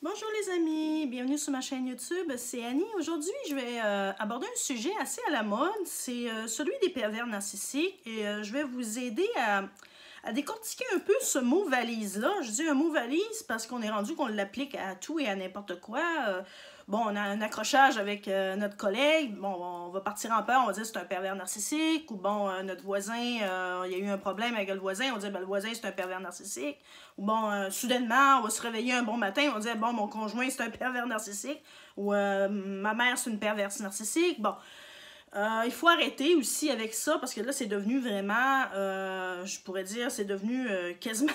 Bonjour les amis, bienvenue sur ma chaîne YouTube, c'est Annie. Aujourd'hui, je vais aborder un sujet assez à la mode, c'est celui des pervers narcissiques et je vais vous aider à décortiquer un peu ce mot valise-là. Je dis un mot valise parce qu'on est rendu qu'on l'applique à tout et à n'importe quoi. Bon, on a un accrochage avec notre collègue, bon, on va partir en peur, on va dire c'est un pervers narcissique, ou bon, notre voisin, il y a eu un problème avec le voisin, on va dire ben, le voisin c'est un pervers narcissique, ou bon, soudainement, on va se réveiller un bon matin, on va dire bon, mon conjoint c'est un pervers narcissique, ou ma mère c'est une perverse narcissique, bon. Il faut arrêter aussi avec ça parce que là, c'est devenu vraiment, je pourrais dire, c'est devenu quasiment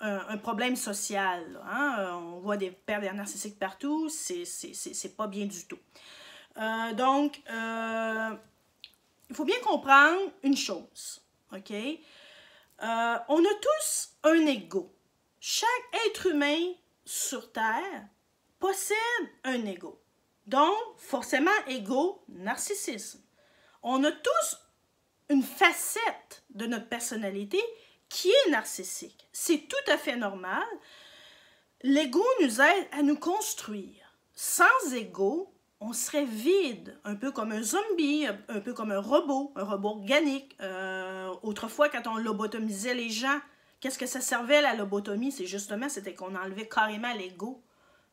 un problème social. Hein? On voit des pervers narcissiques partout, c'est pas bien du tout. Donc, il faut bien comprendre une chose, OK? On a tous un ego. Chaque être humain sur Terre possède un ego. Donc, forcément, ego, narcissisme. On a tous une facette de notre personnalité qui est narcissique. C'est tout à fait normal. L'ego nous aide à nous construire. Sans ego, on serait vide, un peu comme un zombie, un peu comme un robot organique. Autrefois, quand on lobotomisait les gens, qu'est-ce que ça servait la lobotomie? C'est justement, c'était qu'on enlevait carrément l'ego.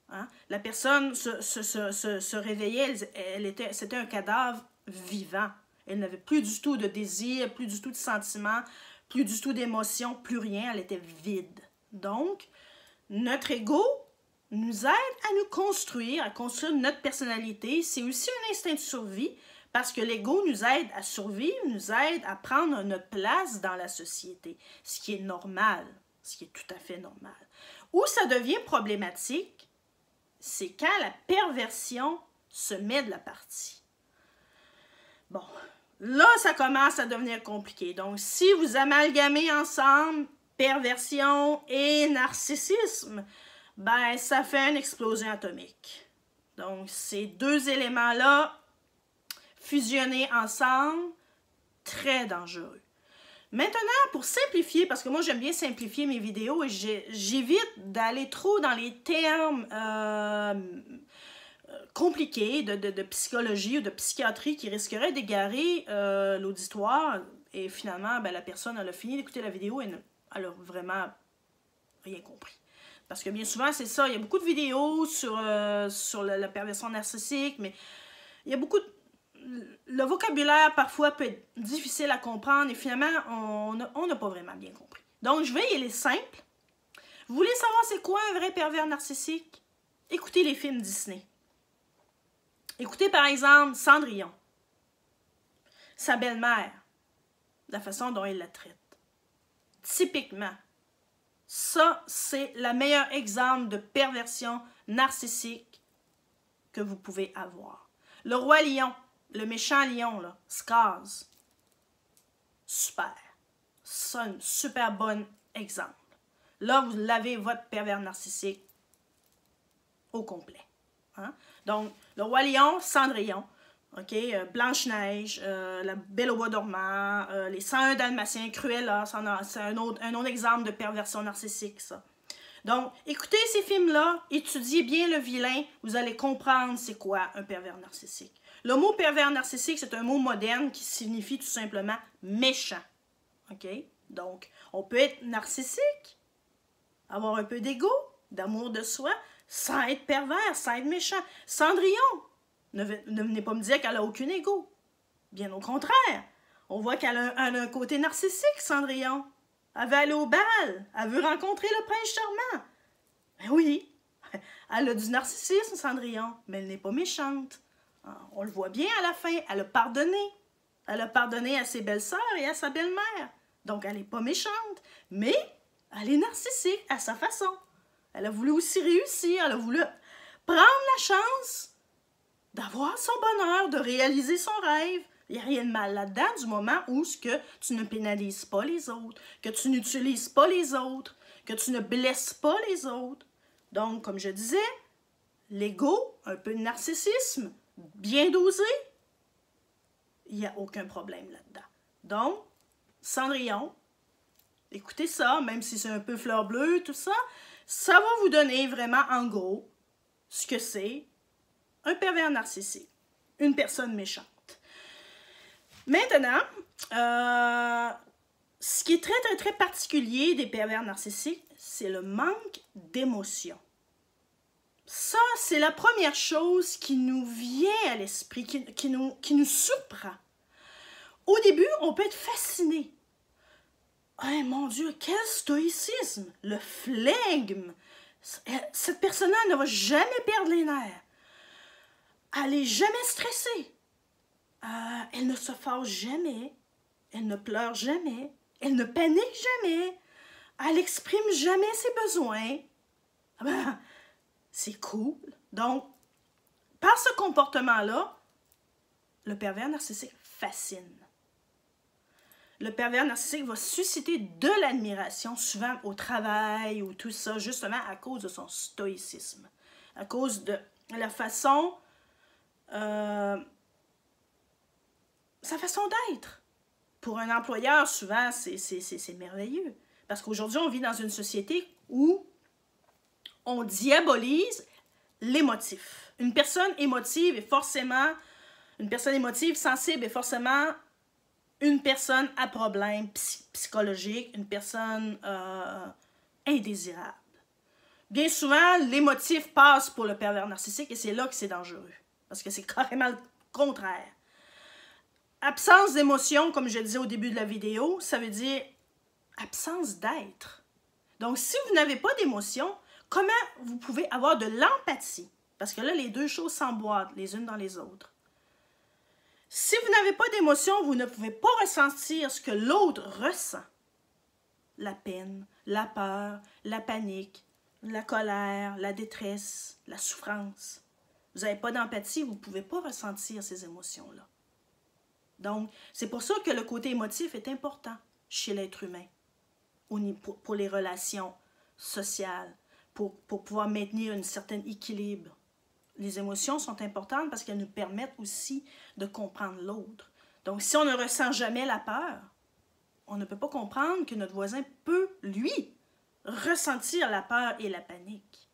Hein? La personne se réveillait, c'était un cadavre vivant. Elle n'avait plus du tout de désir, plus du tout de sentiments, plus du tout d'émotions, plus rien. Elle était vide. Donc, notre ego nous aide à nous construire, à construire notre personnalité. C'est aussi un instinct de survie parce que l'ego nous aide à survivre, nous aide à prendre notre place dans la société, ce qui est normal, ce qui est tout à fait normal. Où ça devient problématique, c'est quand la perversion se met de la partie. Bon, là, ça commence à devenir compliqué. Donc, si vous amalgamez ensemble perversion et narcissisme, ben, ça fait une explosion atomique. Donc, ces deux éléments-là, fusionnés ensemble, très dangereux. Maintenant, pour simplifier, parce que moi j'aime bien simplifier mes vidéos et j'évite d'aller trop dans les termes compliqués de psychologie ou de psychiatrie qui risqueraient d'égarer l'auditoire et finalement, ben, la personne elle a fini d'écouter la vidéo et elle a vraiment rien compris. Parce que bien souvent, c'est ça, il y a beaucoup de vidéos sur la perversion narcissique, mais il y a beaucoup de... Le vocabulaire, parfois, peut être difficile à comprendre et finalement, on n'a pas vraiment bien compris. Donc, je vais y aller simple. Vous voulez savoir c'est quoi un vrai pervers narcissique? Écoutez les films Disney. Écoutez, par exemple, Cendrillon. Sa belle-mère, la façon dont elle la traite. Typiquement, ça, c'est le meilleur exemple de perversion narcissique que vous pouvez avoir. Le roi lion. Le méchant lion, là, Scar. Super. Ça, un super bon exemple. Là, vous l'avez, votre pervers narcissique, au complet. Hein? Donc, le roi lion, Cendrillon, okay? Blanche-Neige, la Belle au bois dormant, les 101 Dalmatiens, Cruella, c'est un autre exemple de perversion narcissique, ça. Donc, écoutez ces films-là, étudiez bien le vilain, vous allez comprendre c'est quoi un pervers narcissique. Le mot pervers narcissique, c'est un mot moderne qui signifie tout simplement méchant. OK? Donc, on peut être narcissique, avoir un peu d'ego, d'amour de soi, sans être pervers, sans être méchant. Cendrillon, ne venez pas me dire qu'elle n'a aucun ego. Bien au contraire. On voit qu'elle a un côté narcissique, Cendrillon. Elle veut aller au bal. Elle veut rencontrer le prince charmant. Ben oui, elle a du narcissisme, Cendrillon, mais elle n'est pas méchante. On le voit bien à la fin, elle a pardonné. Elle a pardonné à ses belles-sœurs et à sa belle-mère. Donc, elle n'est pas méchante, mais elle est narcissique à sa façon. Elle a voulu aussi réussir, elle a voulu prendre la chance d'avoir son bonheur, de réaliser son rêve. Il n'y a rien de mal là-dedans du moment où tu ne pénalises pas les autres, que tu n'utilises pas les autres, que tu ne blesses pas les autres. Donc, comme je disais, l'ego, un peu de narcissisme, bien dosé, il n'y a aucun problème là-dedans. Donc, Cendrillon, écoutez ça, même si c'est un peu fleur bleue, tout ça, Ça va vous donner vraiment, en gros, ce que c'est un pervers narcissique, une personne méchante. Maintenant, ce qui est très, très, très particulier des pervers narcissiques, c'est le manque d'émotion. Ça, c'est la première chose qui nous vient à l'esprit, qui nous surprend. Au début, on peut être fasciné. Oh mon Dieu, quel stoïcisme! Le flegme! Cette personne-là ne va jamais perdre les nerfs. Elle n'est jamais stressée. Elle ne se fâche jamais. Elle ne pleure jamais. Elle ne panique jamais. Elle n'exprime jamais ses besoins. Ah ben, c'est cool. Donc, par ce comportement-là, le pervers narcissique fascine. Le pervers narcissique va susciter de l'admiration, souvent au travail ou tout ça, justement à cause de son stoïcisme, à cause de la façon, sa façon d'être. Pour un employeur, souvent, c'est merveilleux. Parce qu'aujourd'hui, on vit dans une société où on diabolise l'émotif. Une personne émotive est forcément, une personne émotive, sensible est forcément une personne à problème psychologique, une personne indésirable. Bien souvent, l'émotif passe pour le pervers narcissique et c'est là que c'est dangereux. Parce que c'est carrément le contraire. Absence d'émotion, comme je disais au début de la vidéo, ça veut dire absence d'être. Donc, si vous n'avez pas d'émotion, comment vous pouvez avoir de l'empathie? Parce que là, les deux choses s'emboîtent les unes dans les autres. Si vous n'avez pas d'émotion, vous ne pouvez pas ressentir ce que l'autre ressent. La peine, la peur, la panique, la colère, la détresse, la souffrance. Vous n'avez pas d'empathie, vous ne pouvez pas ressentir ces émotions-là. Donc, c'est pour ça que le côté émotif est important chez l'être humain, pour les relations sociales, pour pouvoir maintenir un certain équilibre. Les émotions sont importantes parce qu'elles nous permettent aussi de comprendre l'autre. Donc, si on ne ressent jamais la peur, on ne peut pas comprendre que notre voisin peut, lui, ressentir la peur et la panique.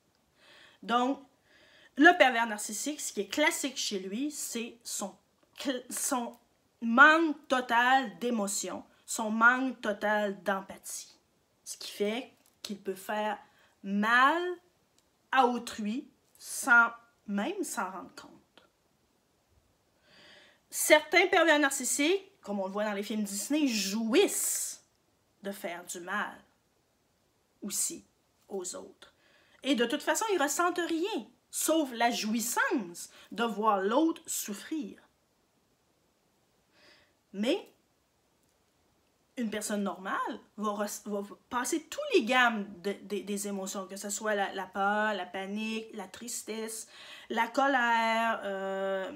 Donc, le pervers narcissique, ce qui est classique chez lui, c'est son manque total d'émotion, son manque total d'empathie. Ce qui fait qu'il peut faire mal à autrui même s'en rendre compte. Certains pervers narcissiques, comme on le voit dans les films Disney, jouissent de faire du mal aussi aux autres. Et de toute façon, ils ne ressentent rien, sauf la jouissance de voir l'autre souffrir. Mais une personne normale va passer tous les gammes des émotions, que ce soit la peur, la panique, la tristesse, la colère,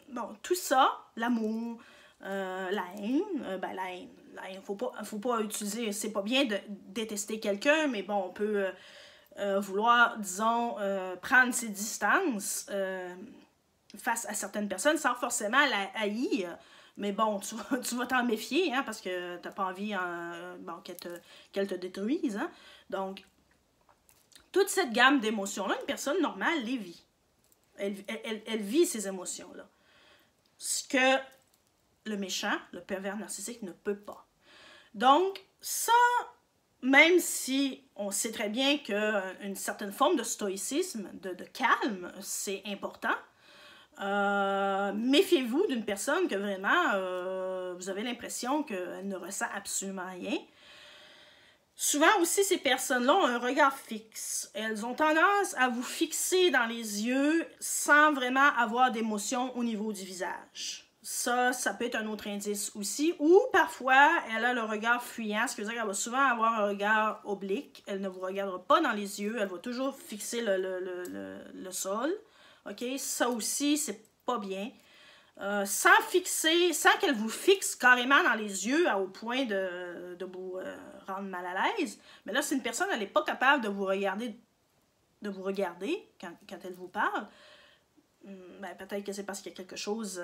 bon, tout ça, l'amour, la haine, la haine, faut pas utiliser, c'est pas bien de détester quelqu'un, mais bon, on peut vouloir, disons, prendre ses distances face à certaines personnes sans forcément la haïr. Mais bon, tu vas t'en méfier, hein, parce que tu n'as pas envie qu'elle te détruise. Hein. Donc, toute cette gamme d'émotions-là, une personne normale les vit. Elle vit ces émotions-là. Ce que le méchant, le pervers narcissique, ne peut pas. Donc, ça, même si on sait très bien qu'une certaine forme de stoïcisme, de calme, c'est important, méfiez-vous d'une personne que vraiment, vous avez l'impression qu'elle ne ressent absolument rien. Souvent aussi, ces personnes-là ont un regard fixe. Elles ont tendance à vous fixer dans les yeux sans vraiment avoir d'émotion au niveau du visage. Ça peut être un autre indice aussi. Ou parfois, elle a le regard fuyant, ce qui veut dire qu'elle va souvent avoir un regard oblique. Elle ne vous regardera pas dans les yeux, elle va toujours fixer le sol. OK? Ça aussi, c'est pas bien. Sans qu'elle vous fixe carrément dans les yeux au point de vous rendre mal à l'aise. Mais là, si une personne, elle n'est pas capable de vous regarder quand elle vous parle, ben, peut-être que c'est parce qu'il y a quelque chose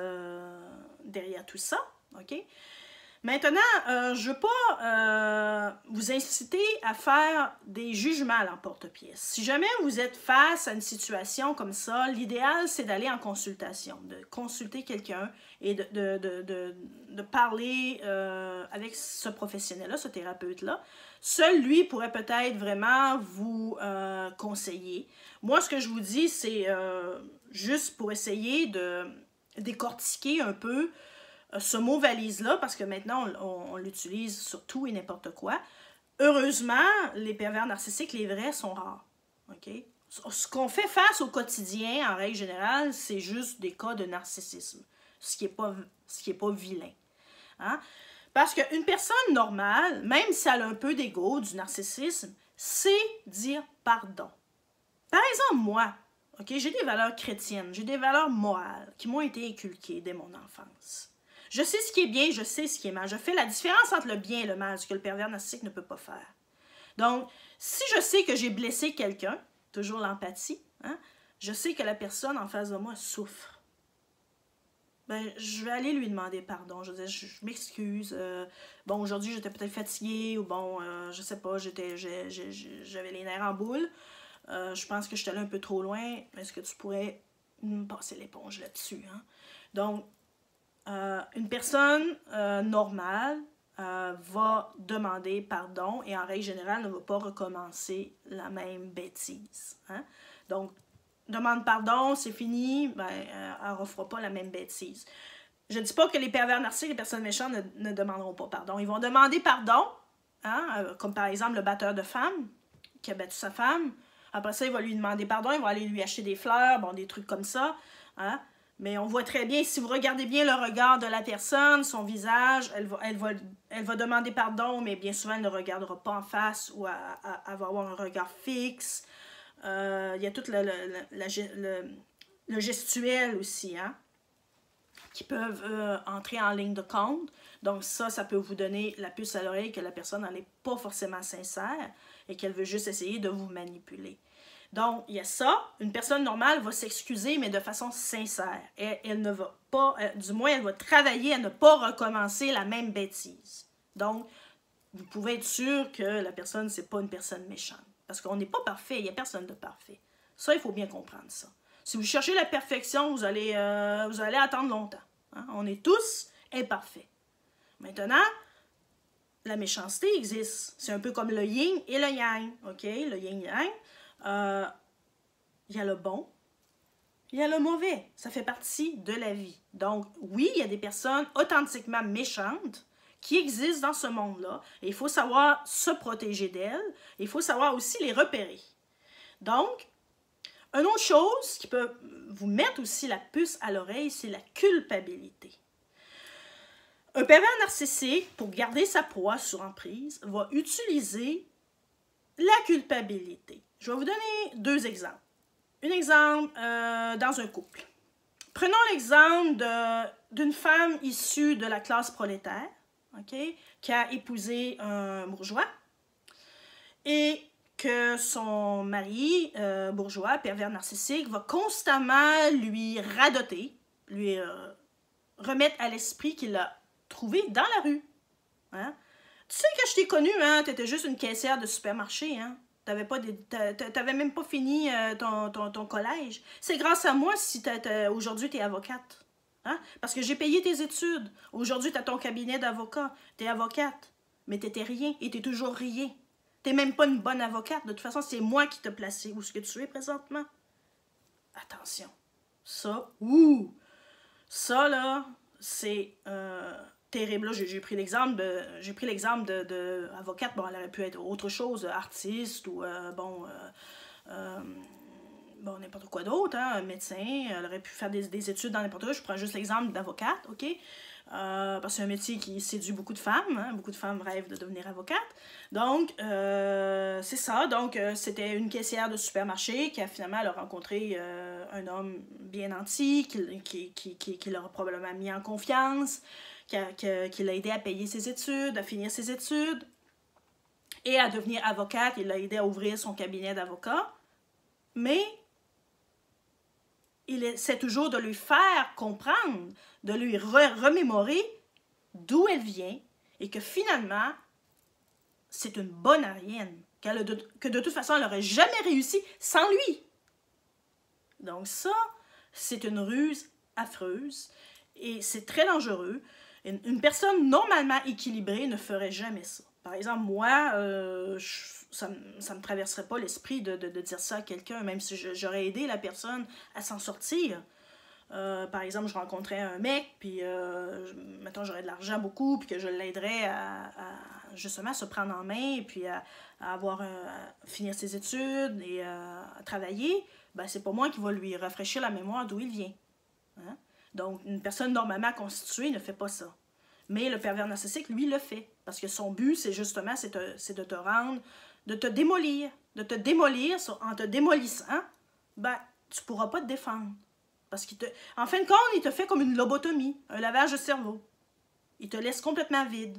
derrière tout ça. OK? Maintenant, je ne veux pas vous inciter à faire des jugements à l'emporte-pièce. Si jamais vous êtes face à une situation comme ça, l'idéal, c'est d'aller en consultation, de consulter quelqu'un et de parler avec ce professionnel-là, ce thérapeute-là. Seul lui pourrait peut-être vraiment vous conseiller. Moi, ce que je vous dis, c'est juste pour essayer de décortiquer un peu ce mot valise-là, parce que maintenant, on l'utilise sur tout et n'importe quoi. Heureusement, les pervers narcissiques, les vrais, sont rares. Okay? Ce qu'on fait face au quotidien, en règle générale, c'est juste des cas de narcissisme, ce qui est pas vilain. Hein? Parce qu'une personne normale, même si elle a un peu d'ego, du narcissisme, sait dire pardon. Par exemple, moi, okay, j'ai des valeurs chrétiennes, j'ai des valeurs morales qui m'ont été inculquées dès mon enfance. Je sais ce qui est bien, je sais ce qui est mal. Je fais la différence entre le bien et le mal, ce que le pervers narcissique ne peut pas faire. Donc, si je sais que j'ai blessé quelqu'un, toujours l'empathie, hein, je sais que la personne en face de moi souffre. Ben, je vais aller lui demander pardon. Je vais dire, je m'excuse. Bon, aujourd'hui, j'étais peut-être fatiguée ou bon, je sais pas, j'avais les nerfs en boule. Je pense que je suis allée un peu trop loin. Est-ce que tu pourrais me passer l'éponge là-dessus? Hein? Donc, une personne normale va demander pardon et en règle générale ne va pas recommencer la même bêtise. Hein? Donc, demande pardon, c'est fini, ben, elle ne refera pas la même bêtise. Je ne dis pas que les pervers narcissiques, les personnes méchantes ne demanderont pas pardon. Ils vont demander pardon, hein, comme par exemple le batteur de femmes qui a battu sa femme. Après ça, il va lui demander pardon, il va aller lui acheter des fleurs, bon, des trucs comme ça. Hein? Mais on voit très bien, si vous regardez bien le regard de la personne, son visage, elle va demander pardon, mais bien souvent, elle ne regardera pas en face ou elle va avoir un regard fixe. Il y a tout le gestuel aussi, hein, qui peuvent entrer en ligne de compte. Donc ça peut vous donner la puce à l'oreille que la personne n'est pas forcément sincère et qu'elle veut juste essayer de vous manipuler. Donc, il y a ça. Une personne normale va s'excuser, mais de façon sincère. Et elle ne va pas, du moins, elle va travailler à ne pas recommencer la même bêtise. Donc, vous pouvez être sûr que la personne, c'est pas une personne méchante. Parce qu'on n'est pas parfait, il n'y a personne de parfait. Ça, il faut bien comprendre ça. Si vous cherchez la perfection, vous allez attendre longtemps. Hein? On est tous imparfaits. Maintenant, la méchanceté existe. C'est un peu comme le yin et le yang. OK? Le yin-yang. Il y a le bon, il y a le mauvais. Ça fait partie de la vie. Donc, oui, il y a des personnes authentiquement méchantes qui existent dans ce monde-là. Et il faut savoir se protéger d'elles. Il faut savoir aussi les repérer. Donc, une autre chose qui peut vous mettre aussi la puce à l'oreille, c'est la culpabilité. Un pervers narcissique, pour garder sa proie sur emprise, va utiliser la culpabilité. Je vais vous donner deux exemples. Un exemple dans un couple. Prenons l'exemple d'une femme issue de la classe prolétaire, okay, qui a épousé un bourgeois et que son mari, bourgeois, pervers narcissique, va constamment lui radoter, lui remettre à l'esprit qu'il a trouvé dans la rue. Hein? Tu sais que je t'ai connue, hein? Tu étais juste une caissière de supermarché, hein? T'avais même pas fini ton collège. C'est grâce à moi si aujourd'hui tu es avocate. Hein? Parce que j'ai payé tes études. Aujourd'hui, tu as ton cabinet d'avocat. Tu es avocate. Mais tu n'étais rien et tu es toujours rien. Tu n'es même pas une bonne avocate. De toute façon, c'est moi qui t'ai placé où est-ce que tu es présentement. Attention. Ça, ça, là, c'est terrible. Là, j'ai pris l'exemple de avocate. Bon, elle aurait pu être autre chose, artiste ou bon, n'importe quoi d'autre, hein, un médecin. Elle aurait pu faire des études dans n'importe quoi. Je prends juste l'exemple d'avocate, OK? Parce que c'est un métier qui séduit beaucoup de femmes. Hein? Beaucoup de femmes rêvent de devenir avocate. Donc, c'est ça. Donc, c'était une caissière de supermarché qui a finalement rencontré un homme bien nanti, qui l'a probablement mis en confiance, qui l'a aidé à payer ses études, à finir ses études, et à devenir avocate. Il l'a aidé à ouvrir son cabinet d'avocat. Mais il essaie toujours de lui faire comprendre, de lui remémorer d'où elle vient, et que finalement, c'est une bonne Arienne, que de toute façon, elle n'aurait jamais réussi sans lui. Donc ça, c'est une ruse affreuse et c'est très dangereux. Une personne normalement équilibrée ne ferait jamais ça. Par exemple, moi, ça me traverserait pas l'esprit de dire ça à quelqu'un, même si j'aurais aidé la personne à s'en sortir. Par exemple, je rencontrais un mec, puis mettons, j'aurais de l'argent beaucoup, puis que je l'aiderais à justement se prendre en main, puis à finir ses études et à travailler, ben c'est pas moi qui va lui rafraîchir la mémoire d'où il vient. Hein? Donc, une personne normalement constituée ne fait pas ça. Mais le pervers narcissique, lui, le fait. Parce que son but, c'est justement, c'est de te rendre, de te démolir. De te démolir, en te démolissant, ben, tu ne pourras pas te défendre. Parce en fin de compte, il te fait comme une lobotomie, un lavage de cerveau. Il te laisse complètement vide.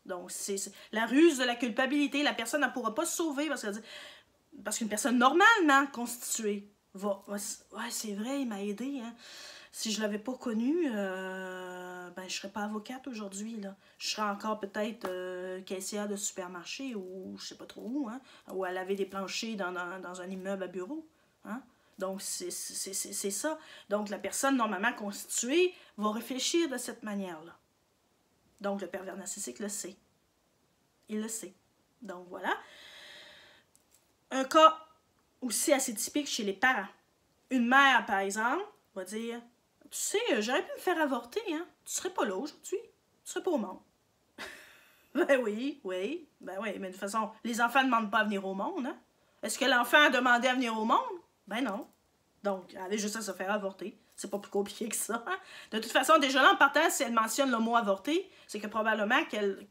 Donc, c'est la ruse de la culpabilité. La personne ne pourra pas se sauver parce qu'une personne normalement constituée va ouais, c'est vrai, il m'a aidé. Hein. Si je ne l'avais pas connu, ben, je ne serais pas avocate aujourd'hui. Je serais encore peut-être caissière de supermarché ou je ne sais pas trop où, hein, ou à laver des planchers dans un immeuble à bureau. Hein. Donc, c'est ça. Donc, la personne normalement constituée va réfléchir de cette manière-là. Donc, le pervers narcissique le sait. Il le sait. Donc, voilà. Un cas aussi assez typique chez les parents. Une mère, par exemple, va dire « Tu sais, j'aurais pu me faire avorter, hein? Tu serais pas là aujourd'hui. Tu serais pas au monde. » Ben oui. Ben oui, mais de toute façon, les enfants ne demandent pas à venir au monde, hein? Est-ce que l'enfant a demandé à venir au monde? Ben non. Donc, elle avait juste à se faire avorter. C'est pas plus compliqué que ça. Hein? De toute façon, déjà là, en partant, si elle mentionne le mot avorter, c'est que probablement que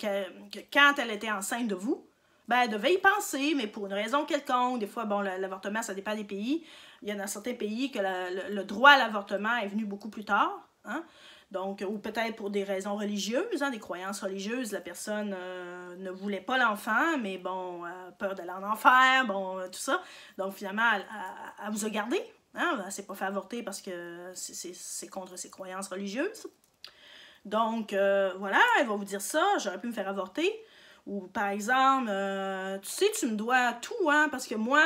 quand elle était enceinte de vous, ben, elle devait y penser, mais pour une raison quelconque. Des fois, bon, l'avortement, ça dépend des pays. Il y a dans certains pays que le droit à l'avortement est venu beaucoup plus tard. Hein? Donc, ou peut-être pour des raisons religieuses, hein, des croyances religieuses, la personne ne voulait pas l'enfant, mais bon, peur d'aller en enfer, bon, tout ça. Donc, finalement, elle vous a gardé. Hein? Elle ne s'est pas fait avorter parce que c'est contre ses croyances religieuses. Donc, voilà, elle va vous dire ça, j'aurais pu me faire avorter. Ou par exemple, tu sais, tu me dois tout, hein, parce que moi,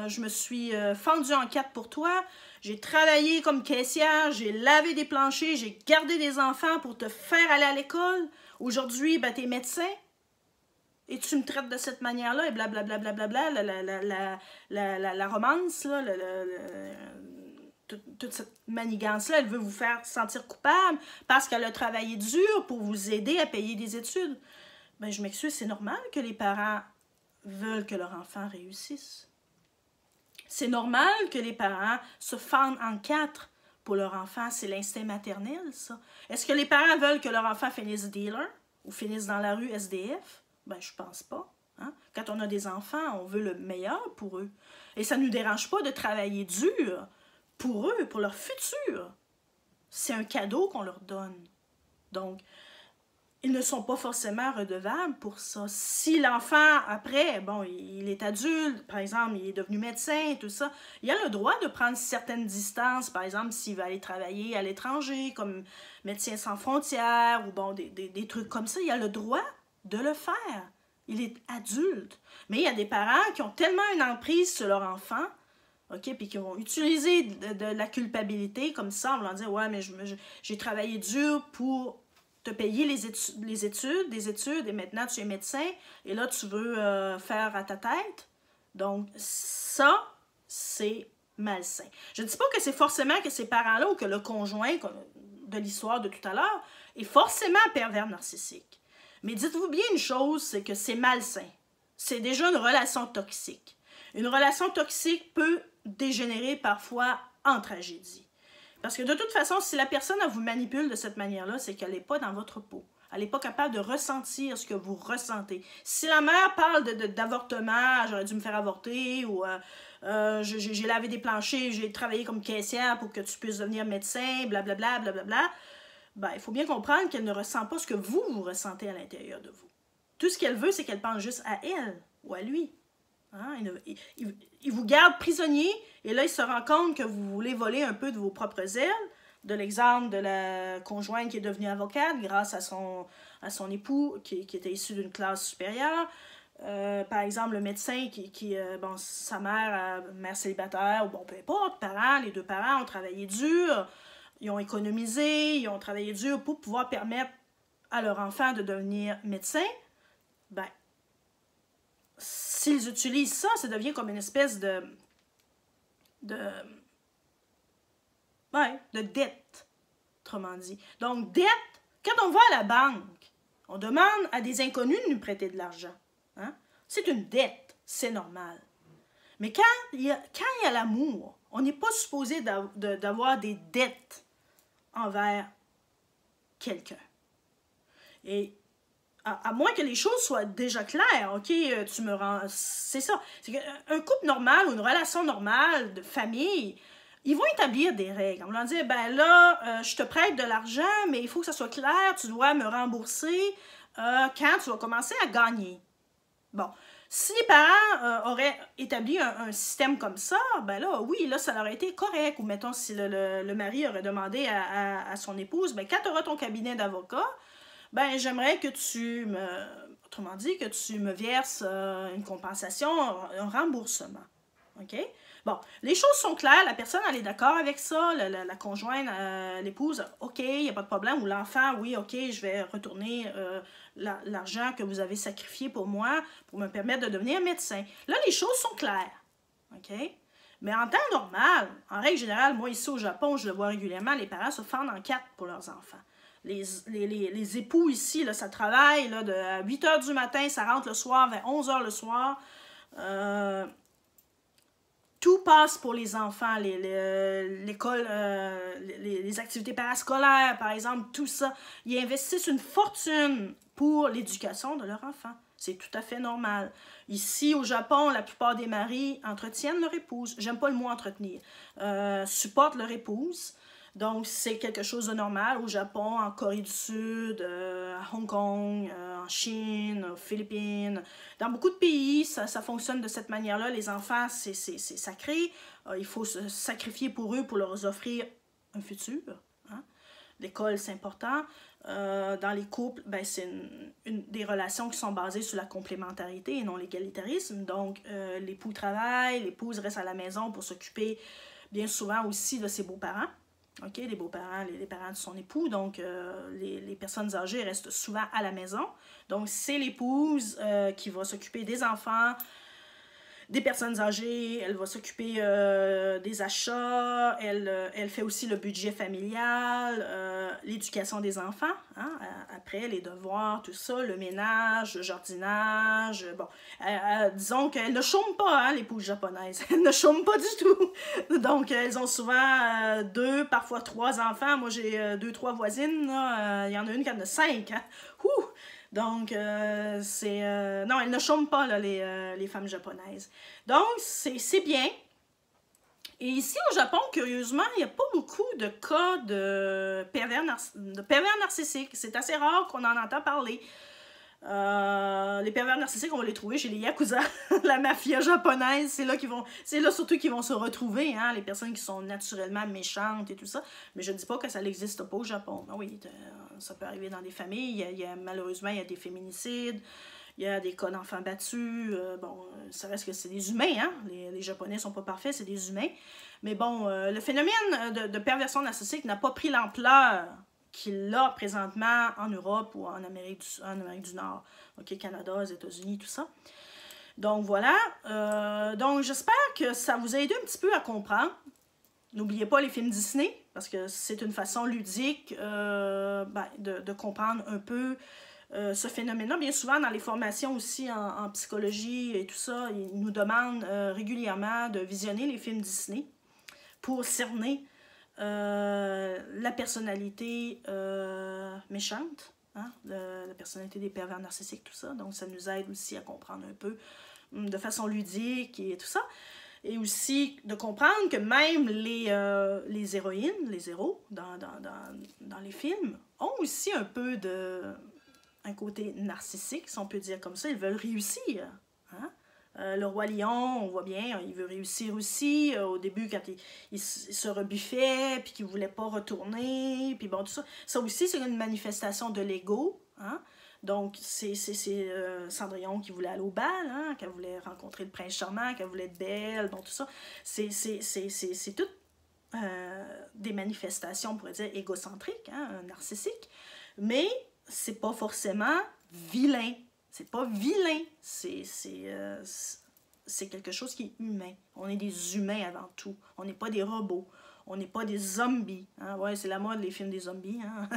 je me suis fendue en quatre pour toi. J'ai travaillé comme caissière, j'ai lavé des planchers, j'ai gardé des enfants pour te faire aller à l'école. Aujourd'hui, ben, t'es médecin. Et tu me traites de cette manière-là, et blablabla, la romance, là, toute cette manigance-là, elle veut vous faire sentir coupable parce qu'elle a travaillé dur pour vous aider à payer des études. Ben, je m'excuse, c'est normal que les parents veulent que leur enfant réussisse. C'est normal que les parents se fendent en quatre pour leur enfant. C'est l'instinct maternel, ça. Est-ce que les parents veulent que leur enfant finisse dealer ou finisse dans la rue SDF? Ben, je pense pas. Hein? Quand on a des enfants, on veut le meilleur pour eux. Et ça ne nous dérange pas de travailler dur pour eux, pour leur futur. C'est un cadeau qu'on leur donne. Donc, ils ne sont pas forcément redevables pour ça. Si l'enfant, après, bon, il est adulte, par exemple, il est devenu médecin et tout ça, il a le droit de prendre certaines distances, par exemple, s'il va aller travailler à l'étranger, comme Médecins sans frontières, ou bon, des trucs comme ça, il a le droit de le faire. Il est adulte. Mais il y a des parents qui ont tellement une emprise sur leur enfant, OK, puis qui vont utiliser de la culpabilité comme ça, en voulant dire « Ouais, mais j'ai travaillé dur pour te payer des études, et maintenant tu es médecin, et là tu veux faire à ta tête. » Donc, ça, c'est malsain. Je ne dis pas que c'est forcément que ces parents-là ou que le conjoint de l'histoire de tout à l'heure est forcément pervers narcissique. Mais dites-vous bien une chose, c'est que c'est malsain. C'est déjà une relation toxique. Une relation toxique peut dégénérer parfois en tragédie. Parce que de toute façon, si la personne elle vous manipule de cette manière-là, c'est qu'elle n'est pas dans votre peau. Elle n'est pas capable de ressentir ce que vous ressentez. Si la mère parle d'avortement, j'aurais dû me faire avorter, ou j'ai lavé des planchers, j'ai travaillé comme caissière pour que tu puisses devenir médecin, blablabla, blablabla, ben, il faut bien comprendre qu'elle ne ressent pas ce que vous ressentez à l'intérieur de vous. Tout ce qu'elle veut, c'est qu'elle pense juste à elle ou à lui. Hein? Il vous garde prisonnier et là, il se rend compte que vous voulez voler un peu de vos propres ailes. de l'exemple de la conjointe qui est devenue avocate grâce à son époux qui était issu d'une classe supérieure. Par exemple, le médecin bon, sa mère célibataire, ou bon, peu importe, les deux parents ont travaillé dur, ils ont économisé, ils ont travaillé dur pour pouvoir permettre à leur enfant de devenir médecin. Ben, s'ils utilisent ça, ça devient comme une espèce de dette, autrement dit. Donc, dette, quand on va à la banque, on demande à des inconnus de nous prêter de l'argent. Hein? C'est une dette, c'est normal. Mais quand il y a l'amour, on n'est pas supposé d'avoir des dettes envers quelqu'un. Et à moins que les choses soient déjà claires, ok, tu me rends... C'est ça. C'est qu'un couple normal ou une relation normale de famille, ils vont établir des règles. On va leur dire, ben là, je te prête de l'argent, mais il faut que ça soit clair, tu dois me rembourser quand tu vas commencer à gagner. Bon, si les parents auraient établi un système comme ça, ben là, oui, là, ça aurait été correct. Ou mettons, si le mari aurait demandé à son épouse, ben quand tu auras ton cabinet d'avocat, ben j'aimerais que tu me... Autrement dit, que tu me verses une compensation, un remboursement. OK? Bon, les choses sont claires, la personne, elle est d'accord avec ça, la conjointe, l'épouse, OK, il n'y a pas de problème, ou l'enfant, oui, OK, je vais retourner l'argent que vous avez sacrifié pour moi, pour me permettre de devenir médecin. Là, les choses sont claires, OK? Mais en temps normal, en règle générale, moi, ici au Japon, je le vois régulièrement, les parents se fendent en quatre pour leurs enfants. Les époux ici, là, ça travaille là, de 8 h du matin, ça rentre le soir, vers 11 h le soir. Tout passe pour les enfants, l'école, les activités parascolaires, par exemple, tout ça. Ils investissent une fortune pour l'éducation de leur enfant. C'est tout à fait normal. Ici, au Japon, la plupart des maris entretiennent leur épouse. J'aime pas le mot entretenir. Supportent leur épouse. Donc, c'est quelque chose de normal au Japon, en Corée du Sud, à Hong Kong, en Chine, aux Philippines. Dans beaucoup de pays, ça fonctionne de cette manière-là. Les enfants, c'est sacré. Il faut se sacrifier pour eux pour leur offrir un futur. Hein? L'école, c'est important. Dans les couples, ben, c'est des relations qui sont basées sur la complémentarité et non l'égalitarisme. Donc, l'époux travaille, l'épouse reste à la maison pour s'occuper bien souvent aussi de ses beaux-parents. OK, les beaux-parents, les parents de son époux, donc les personnes âgées restent souvent à la maison. Donc, c'est l'épouse qui va s'occuper des enfants, des personnes âgées, elle va s'occuper des achats, elle fait aussi le budget familial, l'éducation des enfants, hein, après les devoirs, tout ça, le ménage, le jardinage, bon, disons qu'elles ne chôment pas, hein, l'épouse japonaise, elles ne chôment pas du tout, donc elles ont souvent 2, parfois 3 enfants, moi j'ai 2-3 voisines, il y en a une qui en a 5, hein, ouh! Donc, non, elles ne chôment pas, là, les femmes japonaises. Donc, c'est bien. Et ici, au Japon, curieusement, il n'y a pas beaucoup de cas de pervers narcissiques. C'est assez rare qu'on en entend parler. Les pervers narcissiques, on va les trouver chez les Yakuza, la mafia japonaise, c'est là surtout qu'ils vont se retrouver, hein, les personnes qui sont naturellement méchantes et tout ça, mais je ne dis pas que ça n'existe pas au Japon. Ben oui, ça peut arriver dans des familles, malheureusement, il y a des féminicides, il y a des cas d'enfants battus, bon, ça reste que c'est des humains, hein, les Japonais sont pas parfaits, c'est des humains, mais bon, le phénomène de perversion narcissique n'a pas pris l'ampleur qu'il a présentement en Europe ou en Amérique du Nord, OK, Canada, aux États-Unis, tout ça. Donc voilà, donc j'espère que ça vous a aidé un petit peu à comprendre. N'oubliez pas les films Disney, parce que c'est une façon ludique de comprendre un peu ce phénomène-là. Bien souvent, dans les formations aussi en psychologie et tout ça, ils nous demandent régulièrement de visionner les films Disney pour cerner la personnalité méchante, hein, la personnalité des pervers narcissiques, tout ça. Donc, ça nous aide aussi à comprendre un peu de façon ludique et tout ça. Et aussi de comprendre que même les héroïnes, les héros dans les films, ont aussi un peu un côté narcissique, si on peut dire comme ça. Ils veulent réussir. Hein? Le roi lion, on voit bien, il veut réussir aussi. Au début, quand il se rebuffait, puis qu'il ne voulait pas retourner, puis bon, tout ça. Ça aussi, c'est une manifestation de l'ego. Hein? Donc, c'est Cendrillon qui voulait aller au bal, hein? Qu'elle voulait rencontrer le prince charmant, qu'elle voulait être belle, bon, tout ça. C'est tout des manifestations, on pourrait dire, égocentriques, hein? Narcissiques. Mais c'est pas forcément vilain. C'est pas vilain, c'est quelque chose qui est humain. On est des humains avant tout. On n'est pas des robots. On n'est pas des zombies. Hein? Ouais, c'est la mode, les films des zombies. Hein?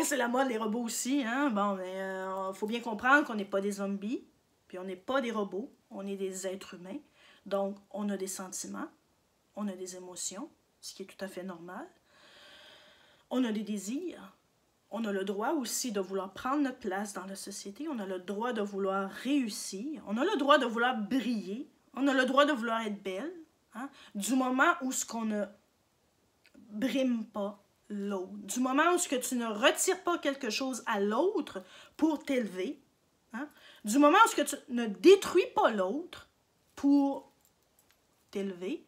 C'est la mode, les robots aussi. Hein? Bon, mais faut bien comprendre qu'on n'est pas des zombies, puis on n'est pas des robots. On est des êtres humains. Donc, on a des sentiments, on a des émotions, ce qui est tout à fait normal. On a des désirs. On a le droit aussi de vouloir prendre notre place dans la société. On a le droit de vouloir réussir. On a le droit de vouloir briller. On a le droit de vouloir être belle. Hein? Du moment où ce qu'on ne brime pas l'autre. Du moment où ce que tu ne retires pas quelque chose à l'autre pour t'élever. Hein? Du moment où ce que tu ne détruis pas l'autre pour t'élever,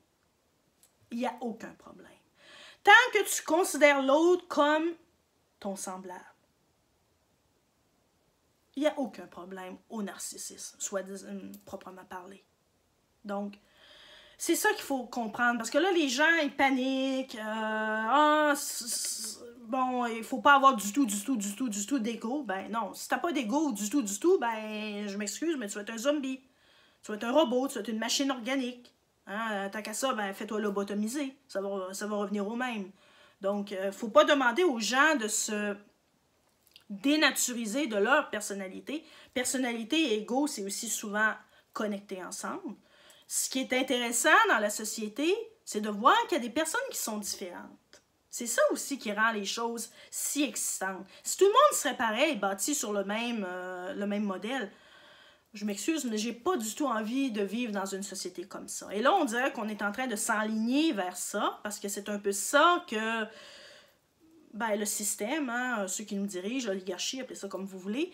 il n'y a aucun problème. Tant que tu considères l'autre comme ton semblable. Il n'y a aucun problème au narcissisme, soit proprement parlé. Donc, c'est ça qu'il faut comprendre, parce que là, les gens, ils paniquent. Bon, il ne faut pas avoir du tout d'égo. Ben non, si tu n'as pas d'égo du tout, ben, je m'excuse, mais tu vas être un zombie. Tu vas être un robot, tu vas être une machine organique. Hein? Tant qu'à ça, ben, fais-toi lobotomiser. Ça va revenir au même. Donc, il ne faut pas demander aux gens de se dénaturiser de leur personnalité. Personnalité et ego, c'est aussi souvent connecté ensemble. Ce qui est intéressant dans la société, c'est de voir qu'il y a des personnes qui sont différentes. C'est ça aussi qui rend les choses si excitantes. Si tout le monde serait pareil, bâti sur le même modèle, je m'excuse, mais j'ai pas du tout envie de vivre dans une société comme ça. Et là, on dirait qu'on est en train de s'enligner vers ça, parce que c'est un peu ça que ben, le système, hein, ceux qui nous dirigent, l'oligarchie, appelez ça comme vous voulez,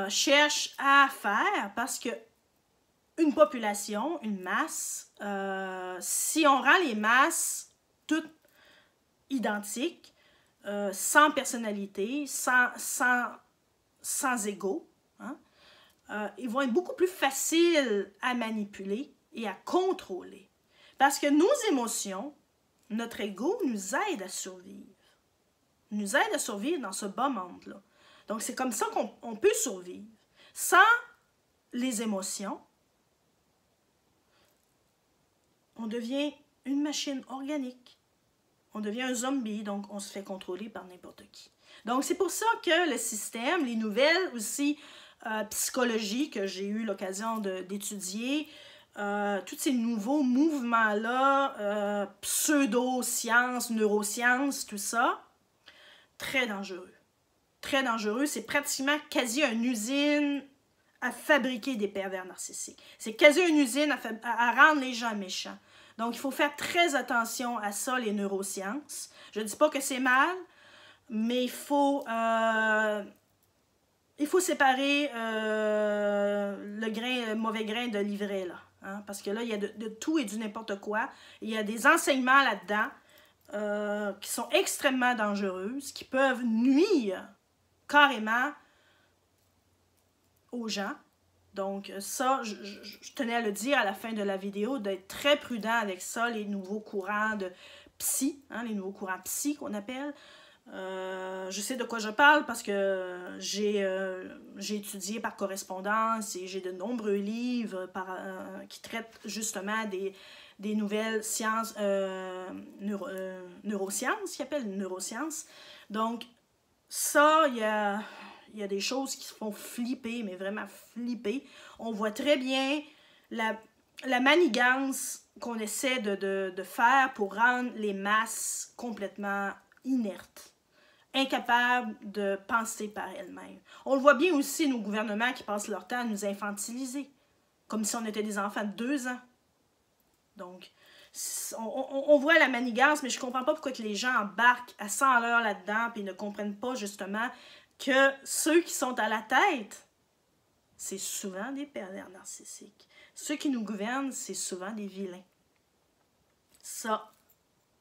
cherche à faire, parce que une population, une masse, si on rend les masses toutes identiques, sans personnalité, sans ego, hein, ils vont être beaucoup plus faciles à manipuler et à contrôler. Parce que nos émotions, notre ego nous aide à survivre. Nous aide à survivre dans ce bas monde-là. Donc, c'est comme ça qu'on peut survivre. Sans les émotions, on devient une machine organique. On devient un zombie, donc on se fait contrôler par n'importe qui. Donc, c'est pour ça que le système, les nouvelles aussi, psychologie que j'ai eu l'occasion d'étudier, tous ces nouveaux mouvements-là, pseudo-sciences, neurosciences, tout ça, très dangereux. Très dangereux. C'est pratiquement quasi une usine à fabriquer des pervers narcissiques. C'est quasi une usine à rendre les gens méchants. Donc, il faut faire très attention à ça, les neurosciences. Je ne dis pas que c'est mal, mais il faut séparer le mauvais grain de l'ivraie, là. Hein? Parce que là, il y a de tout et du n'importe quoi. Il y a des enseignements là-dedans qui sont extrêmement dangereux, qui peuvent nuire carrément aux gens. Donc ça, je tenais à le dire à la fin de la vidéo, d'être très prudent avec ça, les nouveaux courants de psy, hein, les nouveaux courants psy qu'on appelle. Je sais de quoi je parle parce que j'ai étudié par correspondance et j'ai de nombreux livres qui traitent justement des nouvelles sciences, neurosciences, qu'ils appellent neurosciences. Donc, ça, il y a des choses qui se font flipper, mais vraiment flipper. On voit très bien la manigance qu'on essaie de faire pour rendre les masses complètement inertes, incapables de penser par elles-mêmes. On le voit bien aussi, nos gouvernements qui passent leur temps à nous infantiliser, comme si on était des enfants de 2 ans. Donc, on voit la manigance, mais je ne comprends pas pourquoi que les gens embarquent à 100 à l'heure là-dedans et ne comprennent pas justement que ceux qui sont à la tête, c'est souvent des pervers narcissiques. ceux qui nous gouvernent, c'est souvent des vilains. Ça,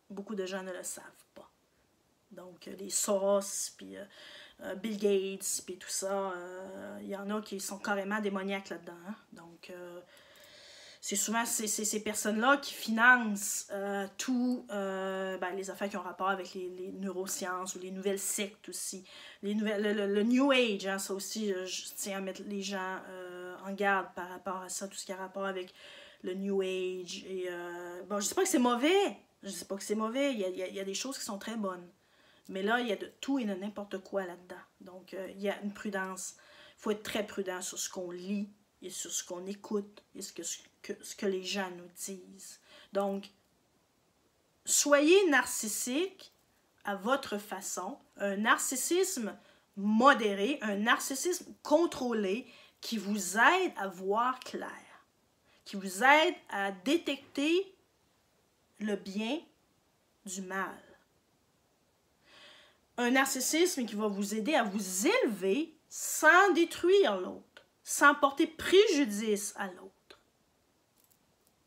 beaucoup de gens ne le savent pas. Donc, les Soros, puis Bill Gates, puis tout ça, il y en a qui sont carrément démoniaques là-dedans. Hein? Donc, c'est souvent ces personnes-là qui financent les affaires qui ont rapport avec les neurosciences ou les nouvelles sectes aussi. Le New Age, hein, ça aussi, je tiens à mettre les gens en garde par rapport à ça, tout ce qui a rapport avec le New Age. Et, bon, je dis pas que c'est mauvais, il y a des choses qui sont très bonnes. Mais là, il y a de tout et de n'importe quoi là-dedans. Donc, il y a une prudence. Il faut être très prudent sur ce qu'on lit et sur ce qu'on écoute et ce que les gens nous disent. Donc, soyez narcissique à votre façon. Un narcissisme modéré, un narcissisme contrôlé qui vous aide à voir clair, qui vous aide à détecter le bien du mal. Un narcissisme qui va vous aider à vous élever sans détruire l'autre, sans porter préjudice à l'autre.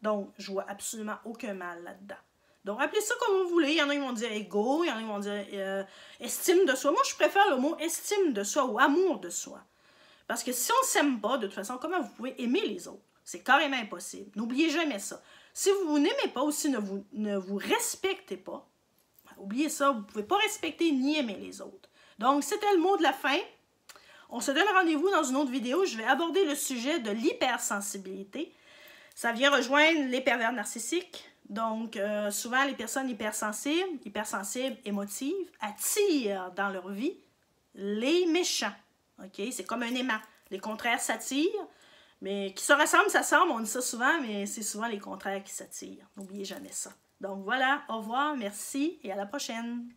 Donc, je vois absolument aucun mal là-dedans. Donc, appelez ça comme vous voulez. Il y en a qui vont dire ego, il y en a qui vont dire estime de soi. Moi, je préfère le mot estime de soi ou amour de soi. Parce que si on ne s'aime pas, de toute façon, comment vous pouvez aimer les autres? C'est carrément impossible. N'oubliez jamais ça. Si vous n'aimez pas ou si ne vous respectez pas, oubliez ça, vous ne pouvez pas respecter ni aimer les autres. Donc, c'était le mot de la fin. On se donne rendez-vous dans une autre vidéo. Je vais aborder le sujet de l'hypersensibilité. Ça vient rejoindre les pervers narcissiques. Donc, souvent, les personnes hypersensibles, émotives, attirent dans leur vie les méchants. Okay? C'est comme un aimant. Les contraires s'attirent, mais qui se ressemblent, s'assemblent. On dit ça souvent, mais c'est souvent les contraires qui s'attirent. N'oubliez jamais ça. Donc voilà, au revoir, merci et à la prochaine.